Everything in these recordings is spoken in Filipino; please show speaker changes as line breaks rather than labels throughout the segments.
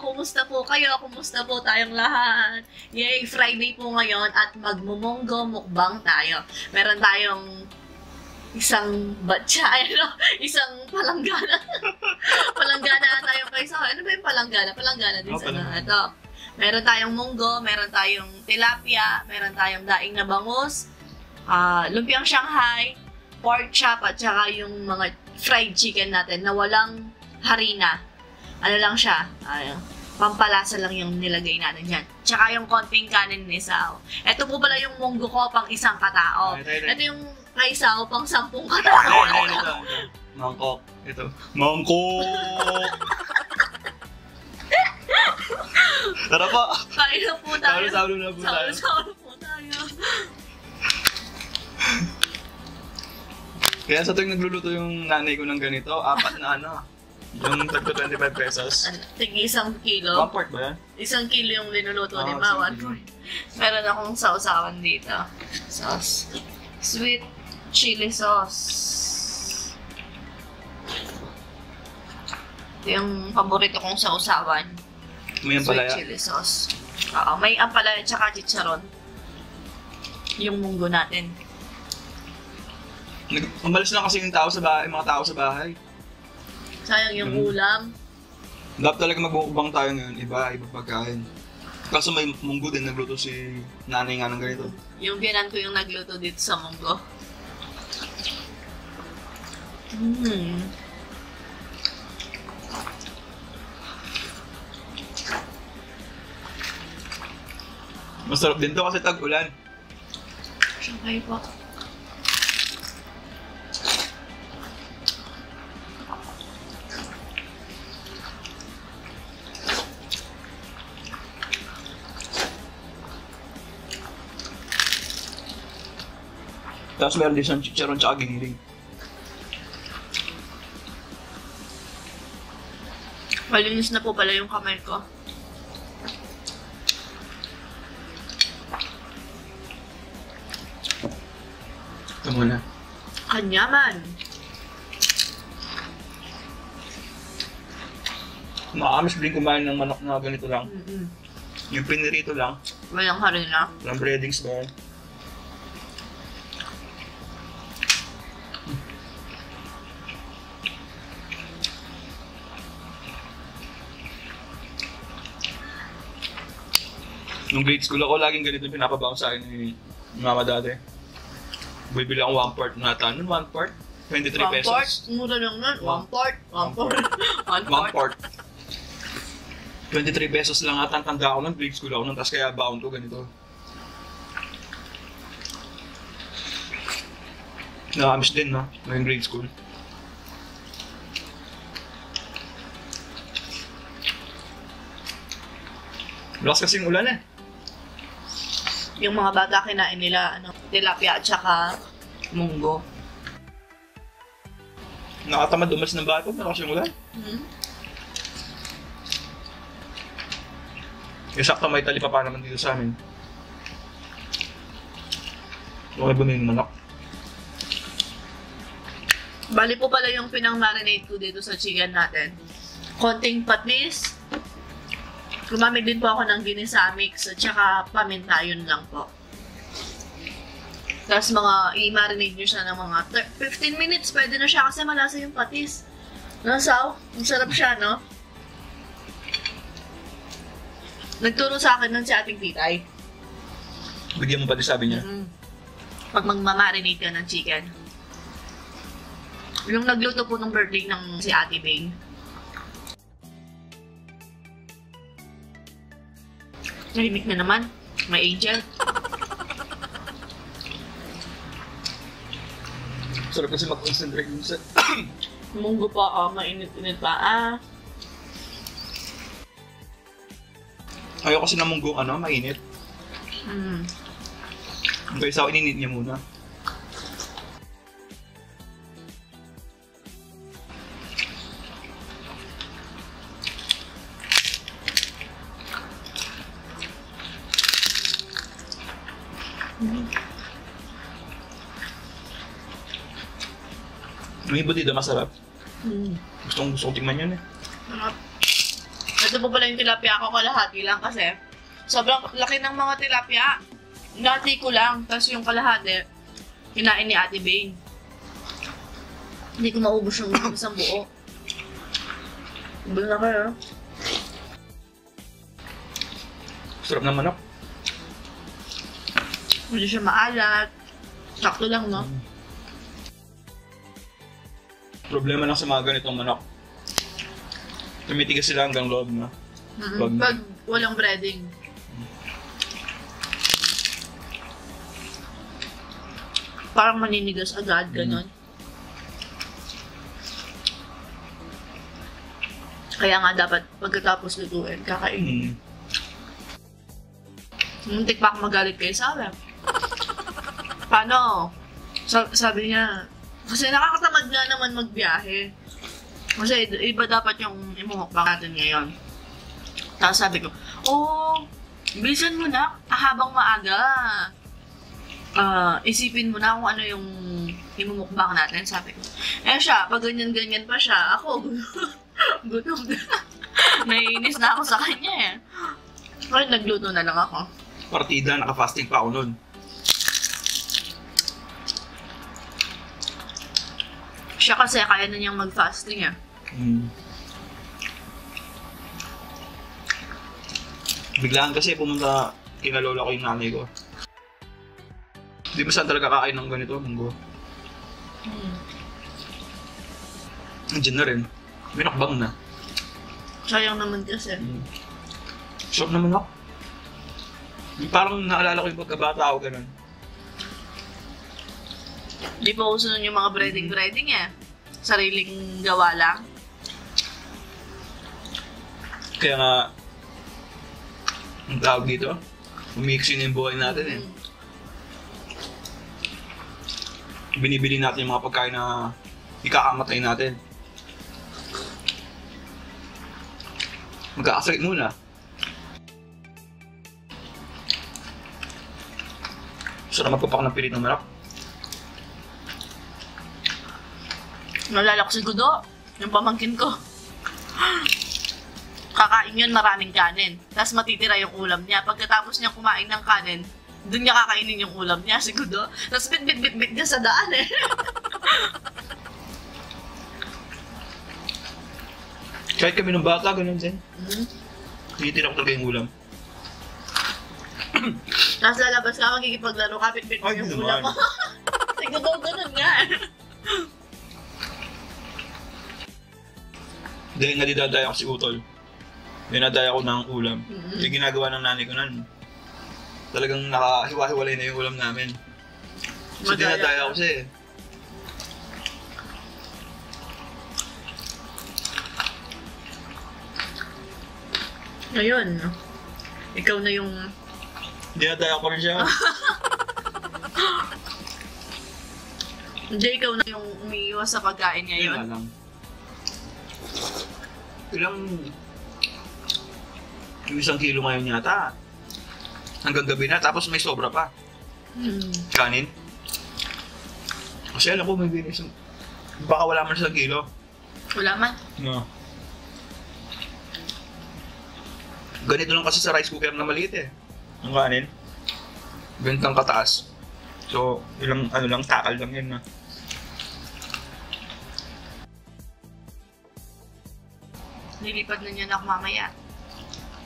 kumusta po kayo? Kumusta po tayong lahat? Yay, Friday po ngayon at magmumunggo mukbang tayo. Meron tayong isang batya, isang palanggana. Palanggana tayo kayo sa ano ba yung palanggana? Palanggana din sa ito. Meron tayong munggo, meron tayong tilapia, meron tayong daing na bangus, lumpiang Shanghai, pork chop, at saka yung mga fried chicken natin na walang harina. Ano lang siya, pampalasa lang yung nilagay natin yan. Tsaka yung konting kanin ni Sao. Ito po pala yung munggo ko pang isang katao. Ito yung kay Sao pang 10 katao.
Mangkok. Ito. Mangkok! Tara po!
Kain na po tayo.
Saulo na po tayo.
Saulo po tayo.
Kaya sa tuwing nagluluto yung nanay ko ng ganito, 4 na ano. Yung tagto 25 pesos.
Tigi 1 kilo.
1 quart ba yan?
1 kilo yung linuluto ni Mawan. Meron akong sausawan dito. Sauce. Sweet chili sauce. Ito yung paborito kong sausawan.
May ampalaya?
Sweet chili sauce. Oo, may ampalaya tsaka chicharon. Yung munggo natin.
Umalis lang kasi yung tao sa bahay, mga tao sa bahay.
Sayang yung ulam.
Dapat talaga magbukbang tayo ngayon, iba pagkain. Kaso may munggo din, nagluto si nanay nga ng ganito.
Yung biyanan ko yung nagluto dito sa munggo.
Masarap din to kasi tag-ulan.
Siyempre po.
Tapos meron din siyang chicharon tsaka giniling.
Malinis na po pala yung kamay ko.
Ito muna.
Kanyaman!
Makakamis din kumain ng manok na ganito lang. Yung pinirito lang.
Walang harina.
Walang breadings ba yan? Nung grade school ako, laging ganito pinapabaon sa akin ni mama dati. Bibili akong 1 quart na ata. Nun 1 quart? 23 pesos.
1 quart? Mura lang nun. 1 quart? 1 quart?
1 quart. 23 pesos lang ata. Tanda ako nun, grade school ako nun. Tapos kaya baon ko ganito. Nakamiss din, no? Ngayong grade school. Lakas kasing ulan eh.
Yung mga bata kinain nila, tilapia at saka munggo.
Nakatamad umalis ng bahay ko, malakas yung ulan. Yung sakto may talipa pa naman dito sa amin. Okay ba yung manok?
Bali po pala yung pinang-marinate ko dito sa chicken natin. Konting patis. Gumamit din po ako ng ginisa mix at saka paminta, yun lang po. Tapos i-marinate nyo siya ng mga 15 minutes, pwede na siya kasi malasa yung patis. Nasaw? Ang sarap siya, no? Nagturo sa akin nun si ating titay.
Bigyan mo pa din sabi niya?
Pag magmamarinate ka ng chicken. Yung nagluto po ng birthday ng si Ate Bing. Nahimik na naman. May angel.
Sarap kasi mag-concentrate dun sa...
Munggo pa, mainit-init pa.
Ayaw kasi na munggo, mainit. Kaya sa akin, ininit niya muna. May iba dito masarap. Gusto kong tingnan yun eh.
Sarap. Ito po pala yung tilapia ko, kalahati lang kasi sobrang laki ng mga tilapia. Nati ko lang, tapos yung kalahati, kinain ni Ate Bane. Hindi ko maubos yung isang buo. Ibig na kayo.
Sarap ng manok.
Hindi siya maalat. Sakto lang, no?
Problema lang sa mga ganitong manok. Tumitigas sila hanggang loob na.
Pag walang breading. Parang maninigas agad, ganon. Kaya nga dapat pagkatapos lutuin, kakainin. Muntik pa ako magalit kayo sa akin. Paano? Sabi niya, kasi nakakatamad nga naman magbiyahe. Kasi iba dapat yung imumukbang natin ngayon. Tapos sabi ko, bilisan mo na habang maaga. Isipin mo na kung ano yung imumukbang natin, sabi ko. Siya, pag ganyan-ganyan pa siya, ako, gutom na. Naiinis na ako sa kanya eh. Kaya nagluto na lang ako.
Partida, naka-fasting pa ako nun.
Siya kasi kaya na niyang mag-fasting eh.
Biglaan kasi pumunta, kinalola ko yung nanay ko. Hindi ba saan talaga kakain ng ganito, munggo? Andiyan na rin. May nakbang na.
Sayang naman kasi.
Sarap naman ako. Parang naalala ko yung pagkabata ako ganun.
Di pa uso nun yung mga breading eh. Sariling gawa lang.
Kaya nga, ang tawag dito, umiksi na yung buhay natin eh. Binibili natin yung mga pagkain na ikakamatay natin. Magkakasakit muna. Gusto na magpapak ng pilit ng manok.
Nalala ko si Gudo, yung pamangkin ko. Kakain yun maraming kanin. Tapos matitira yung ulam niya. Pagkatapos niya kumain ng kanin, doon niya kakainin yung ulam niya, si Gudo. Tapos bit niya sa daan eh.
Kahit kami ng bata, ganun din. Tinitira ko talaga yung ulam.
Tapos lalabas ka, makikipaglaro ka, bit mo yung ulam mo. Si Gudo, ganun nga.
Dahil nadidadaya ko si Utol. Dinadaya ko ng ulam. Yung ginagawa ng nanay ko nun. Talagang nakahiwa-hiwalay na yung ulam namin. So dinadaya ko siya eh.
Ngayon, ikaw na yung...
Dinadaya ko rin siya.
Hindi, ikaw na yung umiiwas sa pagkain ngayon.
Lang. Ilang... Yung 1 kilo ngayon yata. Hanggang gabi na, tapos may sobra pa. Kanin. Kasi alam ko may binis. Baka wala man 1 kilo.
Wala man?
No. Ganito lang kasi sa rice cooker na maliit eh. Ang kanin. Ganitang kataas. So, ilang ano lang, takal lang yun na.
Nilipad na niya na ako mamaya.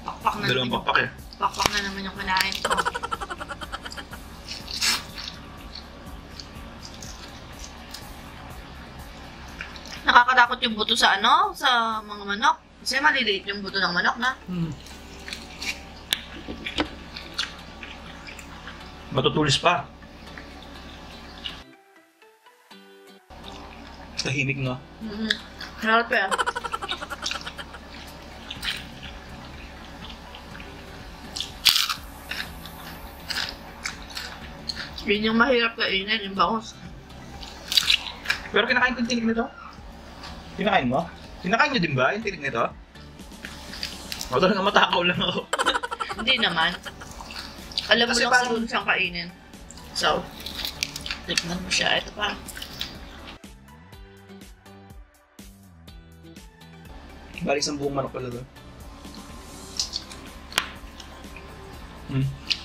Pakpak na
Dalawang
naman.
pakpak eh.
Pakpak na naman yung kinain ko. Nakakatakot yung buto sa ano? Sa mga manok. Kasi maliliit yung buto ng manok na.
Matutulis pa. Tahimik na.
Harap eh. Yun yung mahirap kainin, yung bangus.
Pero kinakain ko yung tinig nito? Kinakain mo? Kinakain nyo din ba yung tinig nito? O talaga matakaw lang ako.
Hindi naman. Alam mo
Kasi
lang
parang...
siguro siyang kainin. So, tikman mo siya. Ito pa.
Balik 1 buong manok pala doon.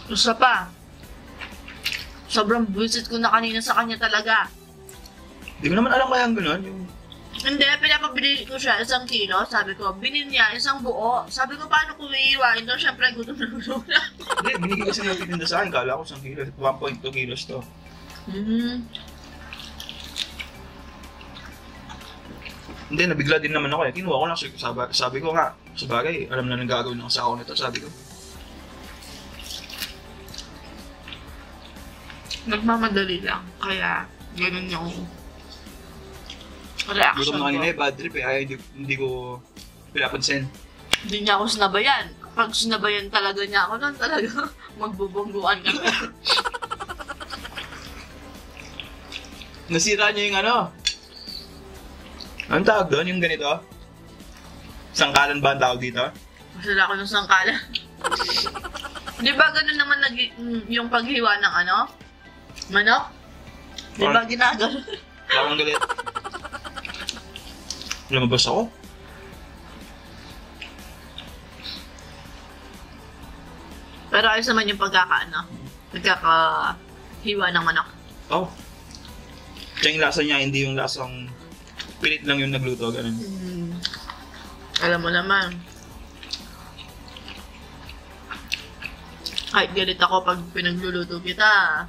Isa pa. Sobrang visit ko na kanina sa kanya talaga.
Hindi ko naman alam kaya ang gano'n. Yung...
Hindi, pinapabili ko siya 1 kilo. Sabi ko, binili niya 1 buo. Sabi ko, paano ko iiwain doon? Siyempre, gutom na gutom na.
Hindi, binigay kasi nagtitinda sa akin. Kala ko 1 kilo. 1.2 kilos to. Hindi, nabigla din naman ako eh. Kinuha ko lang. Sabi ko nga, sa bagay, alam na nang gagawin ng asawa nito. Sabi ko.
Nagmamadali lang. Kaya, ganun yung reaction
Gutom na
ko.
kanina eh, bad trip eh. Kaya hindi ko pinapansin.
Hindi niya ako sinabayan. Pag sinabayan talaga niya ako nun, talaga magbubungguan kami.
Nasira niya yung ano. Anong tawag doon? Yung ganito? Sangkalan ba ang tawag dito?
Masala ako ng sangkalan. Di ba ganun naman yung paghiwa ng ano? Manok? Di ba ginagano?
Parang galit. Lumabas ako.
Pero ayos naman yung pagkakahiwa ng manok.
Oh. Kaya yung lasa niya, hindi yung lasang pilit lang yung nagluto, ganun.
Alam mo naman. Kahit galit ako pag pinagluluto kita.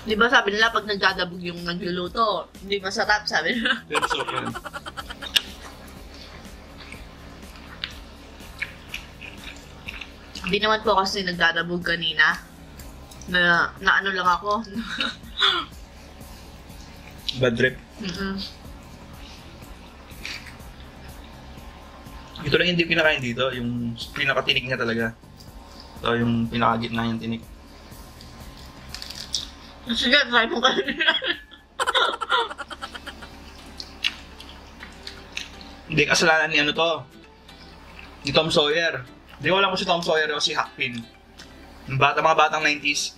Di ba sabi nila pag nagdadabog yung nagluluto, hindi masarap, sabi nila.
Pero so, yan.
Hindi naman po kasi nagdadabog kanina. Na ano lang ako.
Bad trip. Ito lang hindi pinakain dito, yung pinakatinik niya talaga. Ito yung pinakagitna yung tinik.
Sige, try mo kanina.
Hindi, kasalanan ni ano to. Ni Tom Sawyer. Hindi ko alam kung si Tom Sawyer o si Huck Finn. Yung mga batang 90s.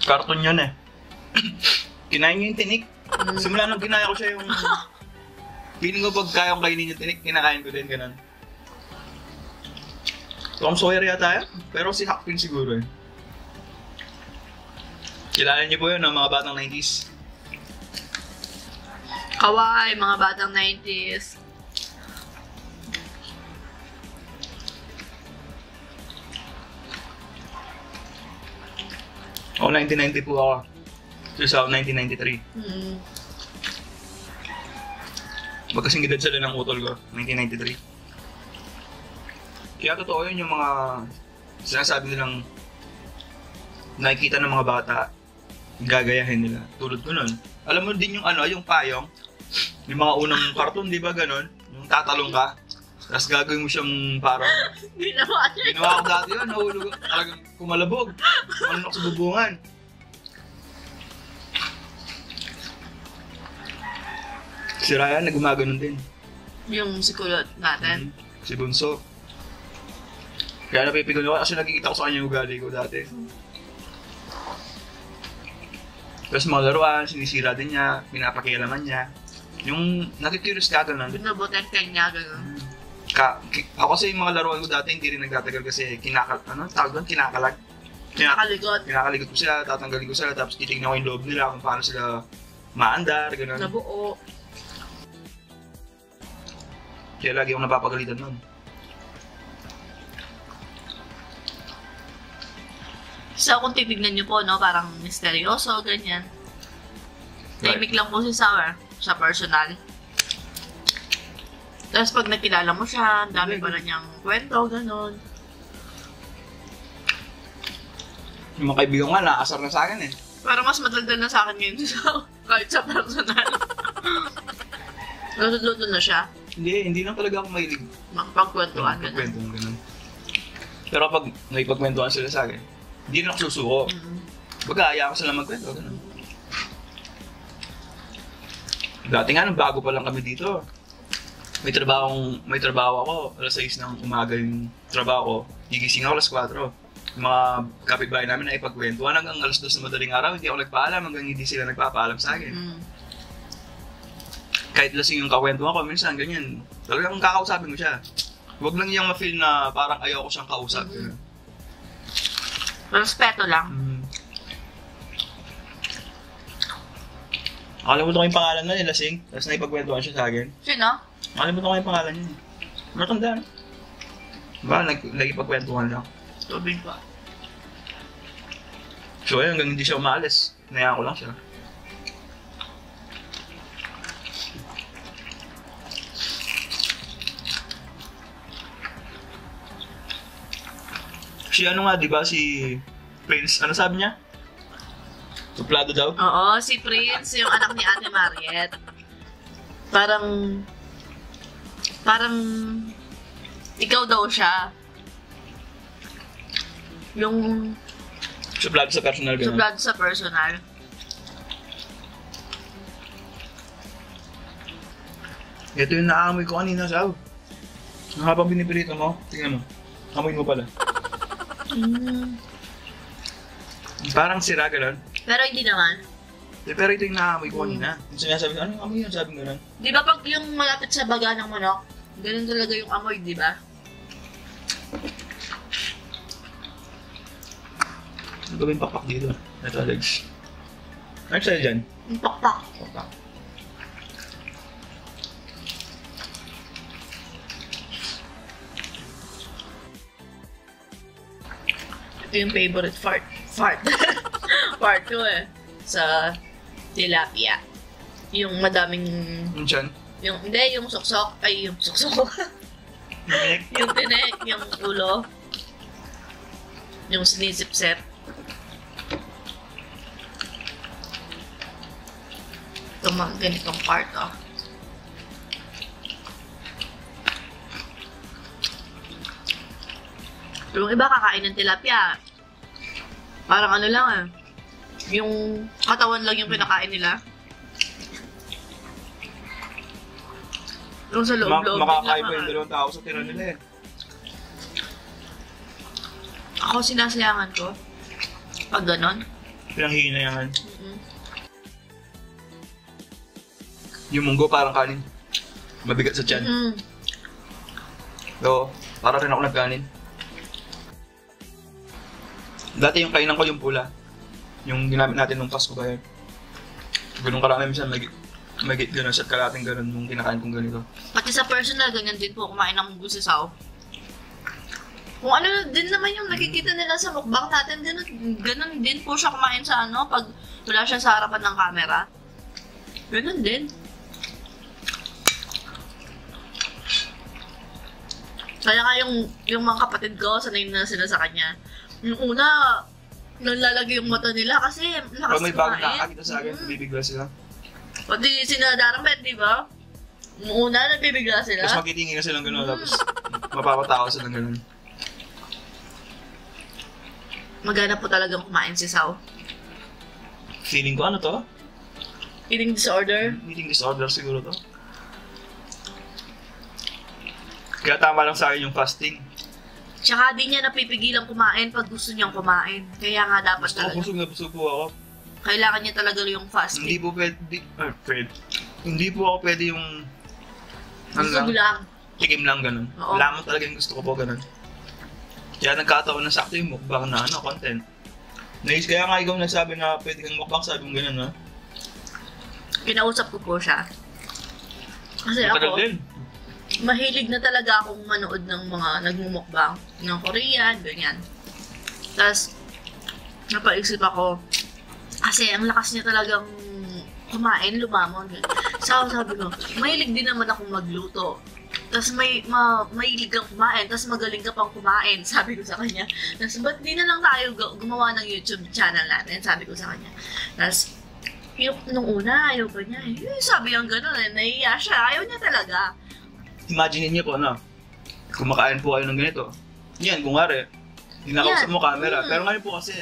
Cartoon yun eh. Kinain niya yung tinik. Simula nung kinaya ko siya yung... Feeling ko pag kaya kong kainin yung tinik, kinakain ko din, ganun. Tom Sawyer yata yan, pero si Huck Finn siguro eh. Kilala niyo po yun, ng mga batang 90s.
Kawaii, mga batang 90s.
O, 1990 po ako. So, 1993. Magkasing edad sila ng utol ko, 1993. Kaya totoo yun yung mga sinasabi nilang nakikita ng mga bata, gagayahin nila. Tulad ko nun. Alam mo din yung ano, yung payong, yung mga unang cartoon, di ba ganon? Yung tatalong ka, tapos gagawin mo siyang parang... Ginawa ko dati yun, nahulog, talagang kumalabog. Malunok sa bubungan. Si Ryan, nagumaganon din.
Yung si kulot natin.
Si Bunso. Kaya napipigon ako kasi nakikita ko sa kanya yung ugali ko dati. Tapos mga laruan, sinisira din niya, pinapakialaman niya. Yung nakikurious ka gano'n.
Binabotek-tek niya gano'n.
Ako kasi yung mga laruan ko dati hindi rin nagtatagal kasi kinakalag. Kinakaligot ko sila, tatanggalin ko sila, tapos titignan ko yung loob nila kung paano sila maandar, gano'n.
Nabuo.
Kaya lagi akong napapagalitan nun.
So kung titignan niyo po, no, parang misteryoso, ganyan. Tahimik lang po si Sour sa personal. Tapos pag nakilala mo siya, dami pa na niyang kwento, gano'n.
Yung mga kaibigan nga, nakaasar na sa akin eh.
Pero mas madaldal na sa akin ngayon siya, kahit sa personal. Natututo na siya.
Hindi lang talaga ako mahilig.
Makapagkwentuhan, gano'n.
Magkwentuhan, gano'n. Pero pag nakipagkwentuhan sila sa akin, hindi rin ako susuko. Baga, ko sila magkwento, gano'n. Dati nga, nung bago pa lang kami dito, may trabaho ako, alas 6 ng umaga yung trabaho ko, gigising ako alas 4. mga kapitbahay namin na ipagkwentuhan hanggang 2:00 na madaling araw, hindi ako nagpaalam hanggang hindi sila nagpapaalam sa akin. Kahit lasing yung kakwentuhan ko, minsan ganyan. Talagang kakausapin ko siya. Huwag lang niyang ma-feel na parang ayaw ko siyang kausap.
Respeto lang.
Nakalimutan ko yung pangalan na nila, Lasing. Tapos naipagkwentuhan siya sa akin.
Sino?
Nakalimutan ko yung pangalan niya. Matanda na. Ba, nagipagkwentuhan lang.
Tubig pa.
So ayun, hanggang hindi siya umaalis. Hinayaan ko lang siya. Si ano nga, di ba? Si Prince, ano sabi niya? Suplado daw?
Oo, si Prince, yung anak ni Ate Mariet. Parang ikaw daw siya. Yung
Suplado sa personal ganun.
suplado sa personal.
Ito yung naamoy ko kanina, Saw. Ang habang binipirito mo, tingnan mo. Amoy mo pala. Parang sira ganun.
Pero hindi naman.
Pero ito yung naamoy ko kanina. Yung sinasabi ko, anong amoy yun? Sabi ganun.
Di ba pag yung malapit sa baga ng manok, ganun talaga yung amoy, di ba?
Ano ba yung pakpak dito? Ito, legs. Ano sa'yo dyan?
Yung pakpak.
Pakpak.
Ito yung favorite fart. Part ko eh. Sa tilapia. Yung madaming...
Yung dyan?
Hindi, yung suksok. Ay, yung suksok. Yung tinik, yung ulo. Yung sinisip-sip. Itong mga ganitong part, oh. Yung iba kakain ng tilapia. Parang ano lang eh. Yung katawan lang yung pinakain nila. Yung sa loob-loob.
Makakaiba yung dalawang tao sa tira nila eh.
Ako sinasayangan ko. Pag ganon.
Pinanghihinayangan. Yung munggo parang kanin. Mabigat sa tiyan. So, para rin ako nagkanin. Dati yung kainan ko yung pula. Yung ginamit natin nung Pasko kaya. Ganun karami minsan magit gano'n sa kalating gano'n nung kinakain kong ganito.
Pati sa personal, ganyan din po kumain ng munggo sa saw. Kung ano din naman yung nakikita nila sa mukbang natin, ganun din po siya kumain sa ano, pag wala siya sa harapan ng camera. Ganun din. Kaya nga yung mga kapatid ko, sanay na sila sa kanya. Yung una, nalalagay yung mata nila kasi lakas
Pag may bagong
kumain.
nakakita sa akin, bibigla sila.
Pati sinadaramit, di ba? Yung una, nabibigla sila.
Tapos magtitingin na silang gano'n, tapos mapapatawa silang gano'n.
Magana po talagang kumain si Sao.
Feeling ko ano to?
Eating disorder.
Eating disorder siguro to. Kaya tama lang sa akin yung fasting.
Tsaka di niya napipigilan kumain pag gusto niyang kumain. Kaya nga dapat
Gusto ko
talaga.
busog na busog po ako.
Kailangan niya talaga yung fasting.
Hindi po pwede, hindi po ako pwede yung
Gusto lang.
tikim lang ganun.
Oo.
Lamang talaga yung gusto ko po ganun. Kaya nagkataon na sakto yung mukbang na content. Kaya nga ikaw nagsabi na pwede kang mukbang, sabi mo ganun ha.
Kinausap ko po siya. Kasi
Matagal
ako,
din.
mahilig na talaga akong manood ng mga nagmumukbang ng Korean, ganyan. Tapos, napaisip ako, kasi ang lakas niya talagang kumain, lumamon. Sabi ko, mahilig din naman akong magluto. Tapos mahilig kang kumain, tapos magaling ka pang kumain, sabi ko sa kanya. Tapos, ba't di na lang tayo gumawa ng YouTube channel natin, sabi ko sa kanya. Tapos, nung una, ayaw pa niya. Sabi yung gano'n, nahiya siya, ayaw niya talaga.
Imagine niyo po, kumakain po kayo ng ganito. Yan, kung nga kinakausap mo camera. Pero ngayon po kasi,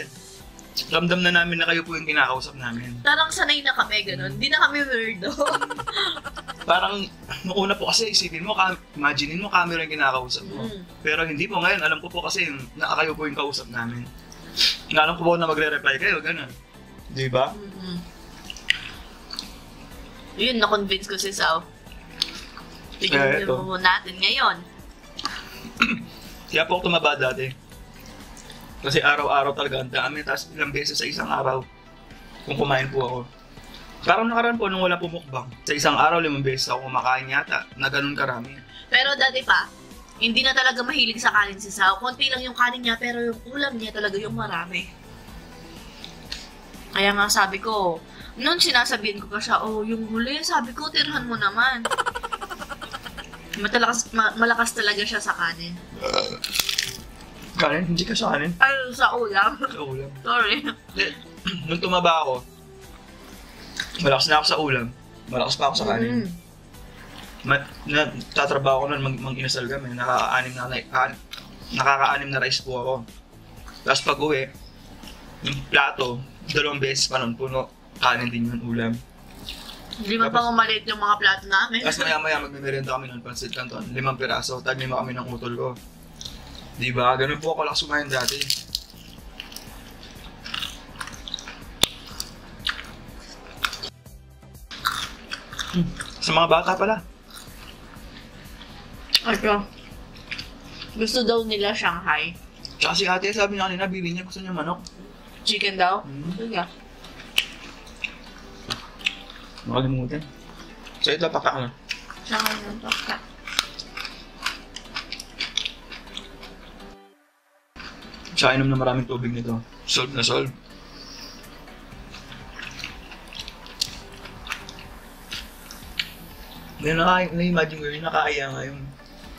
ramdam na namin na kayo po yung kinakausap namin.
Parang sanay na kami, gano'n. Di na kami weirdo.
parang, nung una po kasi isipin mo, imaginein mo camera yung kinakausap mo. Pero hindi po ngayon, alam ko po kasi yung nakakayo po yung kausap namin. Alam ko po na magre-reply kayo, gano'n. Di ba?
Yun, na-convince ko si Sao. Tignan mo natin ngayon.
Kaya po ako tumaba dati. Kasi araw-araw talaga ang dami, tapos ilang beses sa isang araw kung kumain po ako. Parang nakaraan po nung wala po mukbang. Sa isang araw, 5 beses ako kumakain yata, na ganun karami.
Pero dati pa, hindi na talaga mahilig sa kanin si Sao. Konti lang yung kanin niya, pero yung ulam niya talaga yung marami. Kaya nga sabi ko, noon sinasabihin ko pa siya, oh, yung huli, sabi ko, tirhan mo naman. Malakas talaga siya sa kanin.
Kanin? Hindi ka sa kanin?
Ay, sa ulam.
Sa ulam.
Sorry.
Nung tumaba ako, malakas na ako sa ulam. Malakas pa ako sa kanin. Tatrabaho ko nun, mag-inasal kami. Nakaka-anim na rice po ako. Tapos pag uwi, yung plato, 2 beses pa nun, puno. Kanin din yun, ulam.
Hindi man pa umalit yung mga plato namin.
Tapos maya-maya magme-merienda kami nun, pansit canton, 5 piraso, tag 5 kami ng utol ko. Diba? Ganun po ako lakas kumain dati. Sa mga bata pala.
Ito. Gusto daw nila Shanghai.
Tsaka si ate, sabi niya kanina, bili niya, gusto niya manok.
Chicken daw? Sige.
Makalimutan. So ito, papak na.
Shanghai ng pakka.
Siya inom na maraming tubig nito. Solve na solve. Na-imagine ko yung nakakaya nga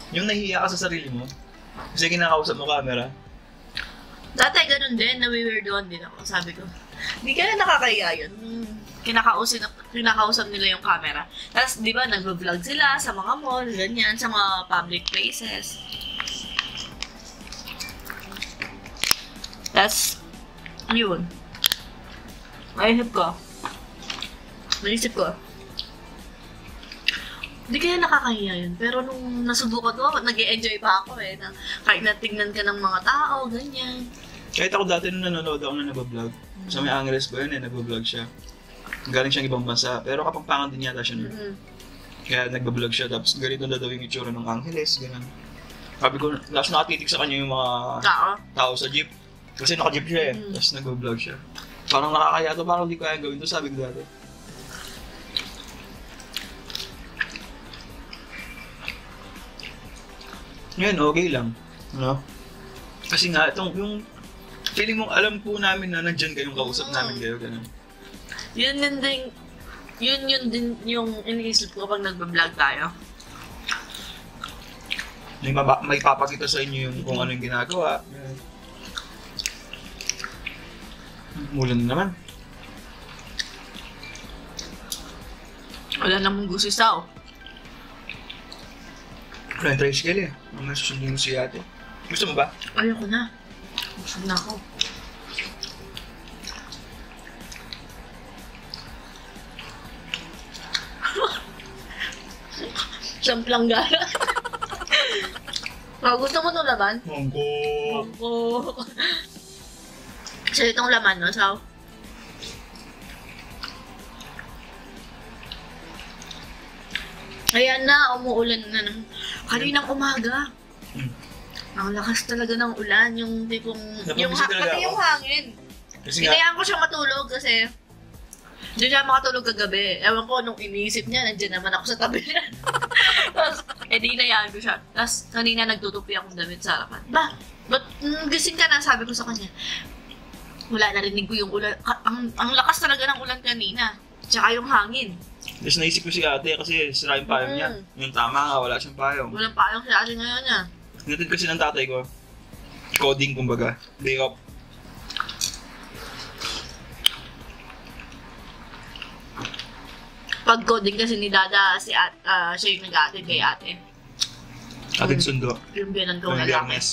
yung nahihiya ka sa sarili mo. Kasi kinakausap mo camera.
Dati ganun din, nawi-weirdoan din ako. Sabi ko, hindi ka na nakakaya yun. Kinakausap nila yung camera. Tapos, di ba, nag-vlog sila sa mga mall, ganyan, sa mga public places. Tapos, yun. Naisip ko, hindi kaya nakakahiya yun. Pero nung nasubukan ko, nag-e-enjoy pa ako eh. Na, kahit natignan ka ng mga tao, ganyan.
Kahit ako dati nung nanonood ako na nag-vlog. Sa may Angeles ba yun eh, nag-vlog siya. Galing siyang ibang bansa, pero kapampangan din yata siya nun. Kaya nag-vlog siya, tapos ganito na daw yung itsura ng Angeles, ganun. Sabi ko, last nakatitig sa kanya yung mga tao sa jeep. Kasi naka-jeep siya eh, tapos nag-vlog siya. Parang nakakaya to, parang hindi ko kaya gawin to, sabi ko dati. Ngayon, okay lang. No? Kasi nga, yung feeling mo, alam po namin na nandyan kayong kausap namin kayo, gano'n.
Yun din yung iniisip ko kapag nagbablog tayo.
May papakita sa inyo yung kung ano yung ginagawa. Mulan naman.
Wala namang gusto sa
Wala yung tricycle eh. Mga susundin mo si ate. Gusto mo ba?
Ayoko na. Gusto na ako. Samplang gala. Gusto mo itong laman?
Mangko.
So itong laman, no? So, ayan na, umuulan na ng kaninang umaga. Ang lakas talaga ng ulan, yung tipong, pati yung hangin. Hinayaan ko siya matulog kasi hindi siya makatulog kagabi. Ewan ko, nung iniisip niya, nandiyan naman ako sa tabi niya. Tapos, hinayaan ko siya. Tapos, kanina nagtutupi akong damit sa harapan. Ba't gising ka na? Sabi ko sa kanya. Wala, narinig ko yung ulan. Ang lakas talaga ng ulan kanina. Tsaka yung hangin.
Tapos naisip ko si ate kasi sira yung payong niya. Yung tama nga, wala siyang payong.
Walang payong si ate ngayon niya.
Hinatid kasi ng tatay ko. Coding kumbaga. Day off.
Pag coding kasi ni Dada, siya yung nag-aatid kay ate.
Ating sundo.
Yung biyanan kong
Yung
lalaki.
Biyernes.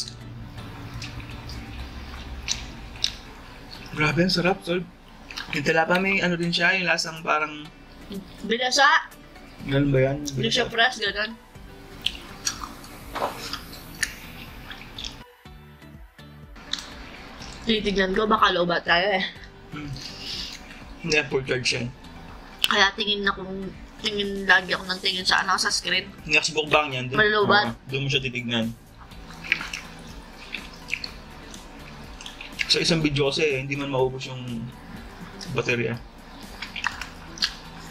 Grabe, ang sarap, tol. Yung talapa may ano din siya, yung lasang parang...
Binasa!
Ganun ba yan?
Hindi siya press, ganun. Titignan ko, baka lobat tayo eh.
Hindi, full charge yan.
Kaya tingin lagi ako ng tingin sa sa screen.
Next mukbang yan.
Malulubat.
Doon mo siya titignan. Sa isang video kasi, hindi man maubos yung baterya.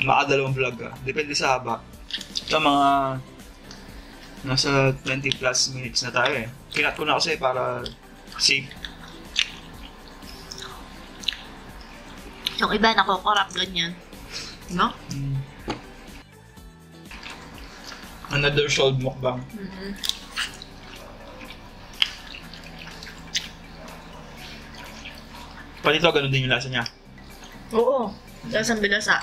Makadalawang vlog ka. Depende sa haba. Ito mga nasa 20 plus minutes na tayo eh. Kinat ko na kasi para safe.
Yung iba nakokorap ganyan. No?
Another solved mukbang. Pati ito, ganun din yung lasa niya.
Oo. Lasang bilasa.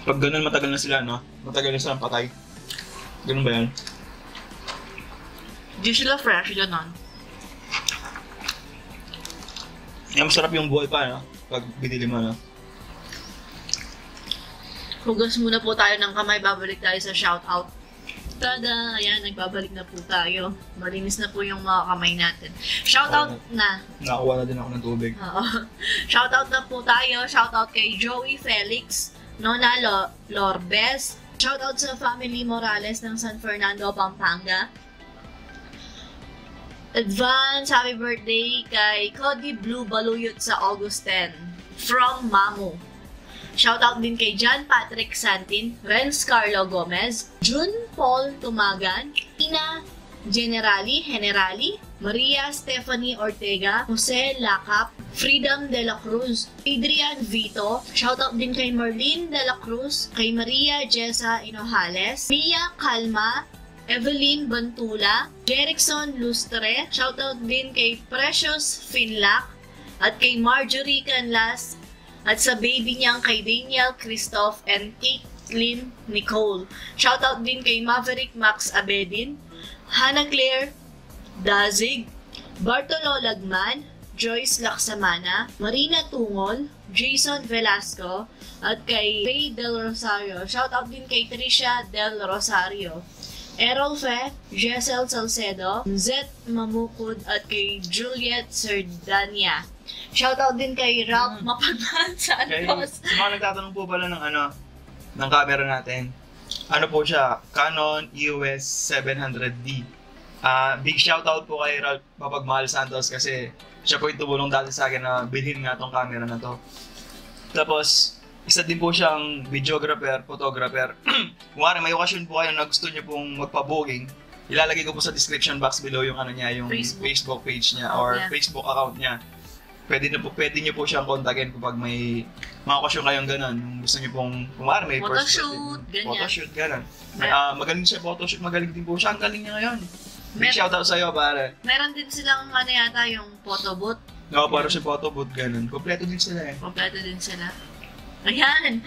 Pag ganun, matagal na sila, no? Matagal na silang patay. Ganun ba yan?
Di sila fresh, ganon.
Yan, masarap yung buhay pa, no? Pag binili mo, no?
Hugas muna po tayo ng kamay, babalik tayo sa shoutout. Tada! Ayan, nagbabalik na po tayo. Malinis na po yung mga kamay natin. Shoutout na.
Nakakuha na din ako ng tubig.
Oo. Shoutout na po tayo. Shoutout kay Joey Felix, Nona Lorbes. Shoutout sa family Morales ng San Fernando, Pampanga. Advance happy birthday kay Cody Blue Baluyot sa August 10 from Mamu. Shoutout din kay John Patrick Santin, Renz Carlo Gomez, Jun Paul Tumagan, Ina Generali, Maria Stephanie Ortega, Jose Lacap, Freedom de la Cruz, Adrian Vito. Shoutout din kay Marlene de la Cruz, kay Maria Jessa Inojales, Mia Calma, Evelyn Bantula, Jerickson Lustre. Shoutout din kay Precious Finlac at kay Marjorie Canlas at sa baby niyang kay Daniel Christoph and Caitlin Nicole. Shoutout din kay Maverick Max Abedin, Hannah Claire Dazig, Bartolo Lagman, Joyce Laksamana, Marina Tungol, Jason Velasco at kay Ray Del Rosario. Shoutout din kay Trisha Del Rosario, Errol Fe, Jessel Salcedo, Zet Mamukod at kay Juliet Serdania. Shoutout din kay Ralph Mapagman Santos.
Sa mga nagtatanong po pala ng camera natin, ano po siya? Canon EOS 700D. Big shoutout po kay Ralph Mapagmahal Santos kasi siya po yung tumulong dati sa akin na bilhin nga tong camera na to. Tapos, isa din po siyang videographer, photographer. Kung may okasyon po kayo na gusto niyo pong magpa-booking, ilalagay ko po sa description box below yung yung Facebook page niya or Facebook account niya. Pwede niyo po siyang kontakin kapag may mga okasyon kayong ganun. Gusto niyo pong may
photoshoot, ganyan.
Photoshoot, ganun. Magaling siya photoshoot, magaling din po siya. Ang galing niya ngayon. Big shoutout sa'yo, pare.
Meron din silang yata yung photo booth.
Oo, para sa photo booth, ganun. Kompleto din sila eh.
Kompleto din sila. Ayan.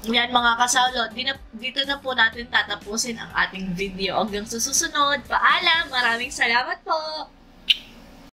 Ayan mga kasawlo, dito na po natin tatapusin ang ating video. Hanggang sa susunod, paalam! Maraming salamat po!